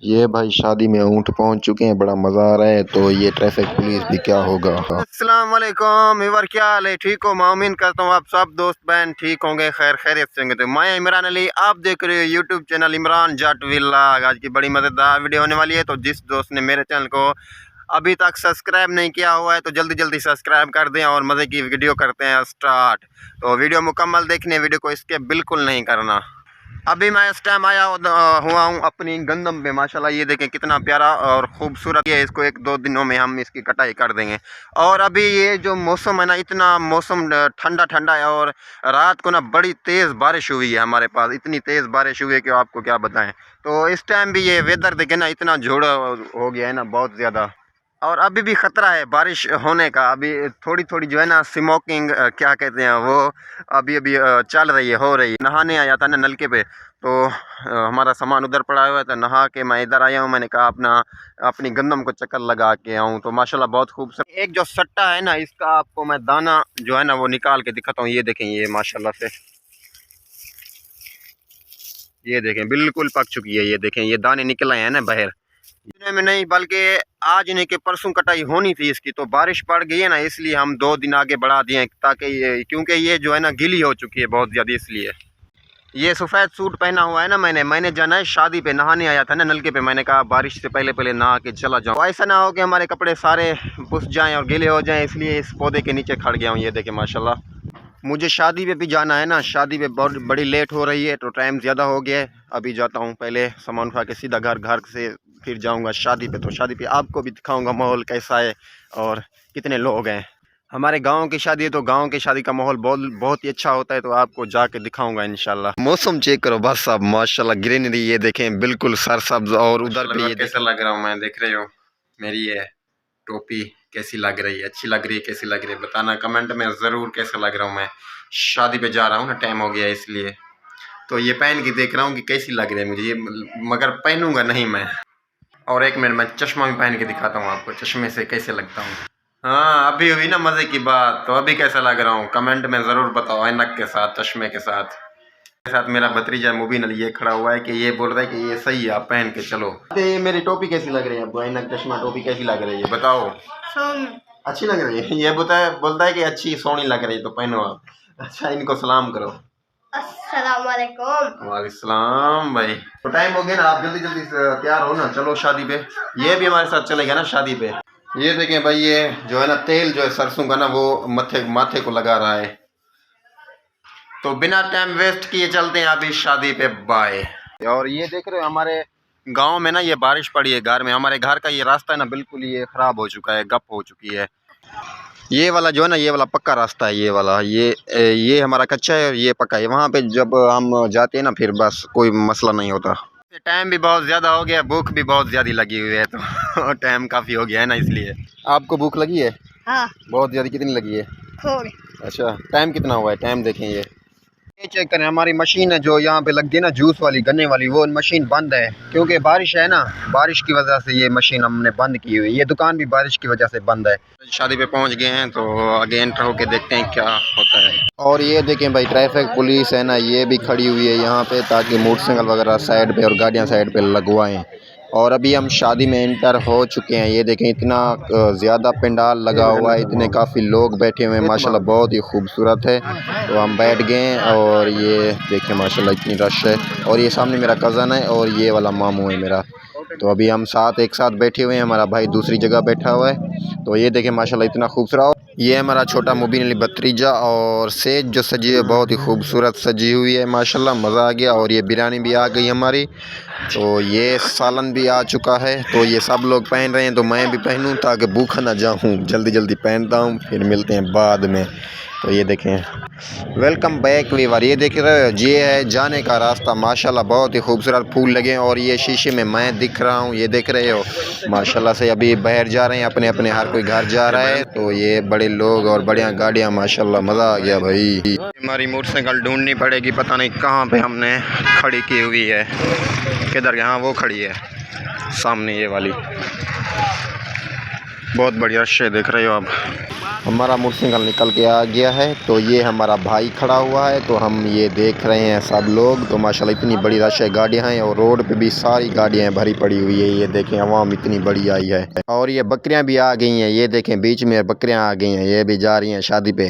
ये भाई शादी में ऊँट पहुंच चुके हैं, बड़ा मज़ा आ रहा है। तो ये ट्रैफिक पुलिस भी क्या होगा। अस्सलाम वालेकुम इवर, क्या हाल है? ठीक हो? मैं उम्मीद करता हूँ आप सब दोस्त बहन ठीक होंगे, खैर खैरियत से होंगे। तो मैं इमरान अली, आप देख रहे हो YouTube channel Imran Jat vlog. आज की बड़ी मज़ेदार वीडियो होने वाली है। तो जिस दोस्त ने मेरे चैनल को अभी तक सब्सक्राइब नहीं किया हुआ है तो जल्दी जल्दी सब्सक्राइब कर दें और मज़े की वीडियो करते हैं स्टार्ट। तो वीडियो मुकम्मल देखने, वीडियो को स्किप बिल्कुल नहीं करना। अभी मैं इस टाइम आया हुआ हूँ अपनी गंदम पे। माशाल्लाह ये देखें कितना प्यारा और ख़ूबसूरत है। इसको 1-2 दिनों में हम इसकी कटाई कर देंगे। और अभी ये जो मौसम है ना, इतना मौसम ठंडा ठंडा है। और रात को ना बड़ी तेज़ बारिश हुई है हमारे पास, इतनी तेज़ बारिश हुई है कि आपको क्या बताएं। तो इस टाइम भी ये वेदर देखें ना, इतना झोड़ा हो गया है ना, बहुत ज़्यादा। और अभी भी ख़तरा है बारिश होने का। अभी थोड़ी थोड़ी जो है ना स्मोकिंग क्या कहते हैं वो, अभी अभी चल रही है, हो रही है। नहाने आया था ना नलके पे, तो हमारा सामान उधर पड़ा हुआ था। नहा के मैं इधर आया हूँ। मैंने कहा अपनी गंदम को चक्कर लगा के आऊँ। तो माशाल्लाह बहुत खूबसूरत। एक जो सट्टा है ना, इसका आपको मैं दाना जो है ना वो निकाल के दिखाता हूँ। ये देखें, ये माशाल्लाह से ये देखें बिल्कुल पक चुकी है। ये देखें, ये दाने निकल आए हैं ना बाहर। दिन में नहीं बल्कि आज नहीं कि परसों कटाई होनी थी इसकी। तो बारिश पड़ गई है ना, इसलिए हम 2 दिन आगे बढ़ा दिए ताकि ये, क्योंकि ये जो है ना गिली हो चुकी है बहुत ज़्यादा। इसलिए ये सफ़ेद सूट पहना हुआ है ना, मैंने जाना है शादी पे, नहाने आया था ना नलके पे। मैंने कहा बारिश से पहले पहले नहा के चला जाऊँ, ऐसा ना हो कि हमारे कपड़े सारे पुस जाएँ और गीले हो जाएँ। इसलिए इस पौधे के नीचे खड़ गया हूँ। ये देखें माशाल्लाह। मुझे शादी पे भी जाना है ना, शादी पे बहुत बड़ी लेट हो रही है तो टाइम ज़्यादा हो गया है। अभी जाता हूँ, पहले सामान उठा के सीधा घर से फिर जाऊँगा शादी पे। तो शादी पे आपको भी दिखाऊँगा माहौल कैसा है और कितने लोग हैं। हमारे गांव की शादी है तो गांव की शादी का माहौल बहुत ही अच्छा होता है। तो आपको जाके दिखाऊंगा इंशाल्लाह। मौसम चेक करो बस साहब, माशाल्लाह ग्रीनरी ये देखें बिल्कुल सरसब्ज। और उधर पे ये कैसा लग रहा हूँ मैं, देख रहे हो मेरी ये टोपी कैसी लग रही है? अच्छी लग रही है? कैसी लग रही है बताना कमेंट में ज़रूर, कैसा लग रहा हूँ मैं। शादी पे जा रहा हूँ ना, टाइम हो गया इसलिए। तो ये पहन के देख रहा हूँ कि कैसी लग रही है मुझे ये, मगर पहनूंगा नहीं मैं। और एक मिनट मैं चश्मा भी पहन के दिखाता हूँ आपको, चश्मे से कैसे लगता हूँ। हाँ, अभी हुई ना मज़े की बात। तो अभी कैसा लग रहा हूँ कमेंट में ज़रूर बताओ, ऐनक के साथ, चश्मे के साथ। मेरे साथ मेरा भतीजा मुबीन अली ये खड़ा हुआ है कि ये बोल रहा है कि ये सही है, आप पहन के चलो। ये मेरी टोपी कैसी लग रही है आपको? ऐनक चश्मा टोपी कैसी लग रही है बताओ? अच्छी लग रही है। ये बोलता है कि अच्छी सोहनी लग रही है तो पहनो आप। अच्छा, इनको सलाम करो। अस्सलाम वालेकुम। वालेकुम भाई। तो टाइम हो गया ना, आप जल्दी जल्दी तैयार हो ना, चलो शादी पे। ये भी हमारे साथ चलेगा ना शादी पे। ये देखें भाई, ये जो है ना तेल जो है सरसों का ना, वो माथे को लगा रहा है। तो बिना टाइम वेस्ट किए चलते हैं अभी शादी पे, बाय। और ये देख रहे हो हमारे गांव में ना ये बारिश पड़ी है घर में। हमारे घर का ये रास्ता है ना बिल्कुल ये ख़राब हो चुका है, गप हो चुकी है। ये वाला जो है ना, ये वाला पक्का रास्ता है। ये वाला ये हमारा कच्चा है और ये पक्का है। वहाँ पे जब हम जाते हैं ना फिर बस कोई मसला नहीं होता। टाइम भी बहुत ज़्यादा हो गया, भूख भी बहुत ज़्यादा लगी हुई है। तो टाइम काफ़ी हो गया है ना, इसलिए। आपको भूख लगी है? हाँ। बहुत ज़्यादा? कितनी लगी है? थोड़ी। अच्छा, टाइम कितना हुआ है? टाइम देखें ये चेक करें। हमारी मशीन है जो यहाँ पे लग गई ना, जूस वाली, गन्ने वाली, वो मशीन बंद है क्योंकि बारिश है ना। बारिश की वजह से ये मशीन हमने बंद की हुई है। ये दुकान भी बारिश की वजह से बंद है। शादी पे पहुँच गए हैं तो आगे एंटर होके देखते हैं क्या होता है। और ये देखें भाई, ट्रैफिक पुलिस है ना, ये भी खड़ी हुई है यहाँ पे ताकि मोटरसाइकिल वगैरह साइड पे और गाड़ियाँ साइड पे लगवाएं। और अभी हम शादी में एंटर हो चुके हैं। ये देखें इतना ज़्यादा पंडाल लगा हुआ है, इतने काफ़ी लोग बैठे हुए हैं माशाल्लाह, बहुत ही खूबसूरत है। तो हम बैठ गए और ये देखें माशाल्लाह इतनी रश है। और ये सामने मेरा कज़न है और ये वाला मामू है मेरा। तो अभी हम एक साथ बैठे हुए हैं, हमारा भाई दूसरी जगह बैठा हुआ है। तो ये देखें माशाल्लाह इतना खूबसूरत। ये है हमारा छोटा मुबीन अली भतीजा। और सेज जो सजी है बहुत ही खूबसूरत सजी हुई है माशाल्लाह, मज़ा आ गया। और ये बिरयानी भी आ गई हमारी। तो ये सालन भी आ चुका है। तो ये सब लोग पहन रहे हैं तो मैं भी पहनूं ताकि भूखा ना जाऊं। जल्दी जल्दी पहनता हूं, फिर मिलते हैं बाद में। तो ये देखें, वेलकम बैक वीवर। ये देख रहे हो, ये है जाने का रास्ता माशाल्लाह, बहुत ही खूबसूरत फूल लगे हैं। और ये शीशे में मैं दिख रहा हूँ, ये देख रहे हो माशाल्लाह से। अभी बाहर जा रहे हैं अपने अपने, हर कोई घर जा रहा है। तो ये बड़े लोग और बढ़िया गाड़ियाँ माशाल्लाह, मज़ा आ गया भाई। हमारी मोटरसाइकिल ढूंढनी पड़ेगी, पता नहीं कहाँ पे हमने खड़ी की हुई है। किधर? यहाँ वो खड़ी है सामने, ये वाली। बहुत बढ़िया रश देख रहे हो आप। हमारा मोटरसाइकिल निकल के आ गया है, तो ये हमारा भाई खड़ा हुआ है, तो हम ये देख रहे हैं सब लोग। तो माशाल्लाह इतनी बड़ी रश है, गाड़ियाँ हैं और रोड पे भी सारी गाड़ियाँ भरी पड़ी हुई है। ये देखें अवाम इतनी बड़ी आई है और ये बकरियाँ भी आ गई हैं। ये देखें बीच में बकरियाँ आ गई हैं, ये भी जा रही हैं शादी पे।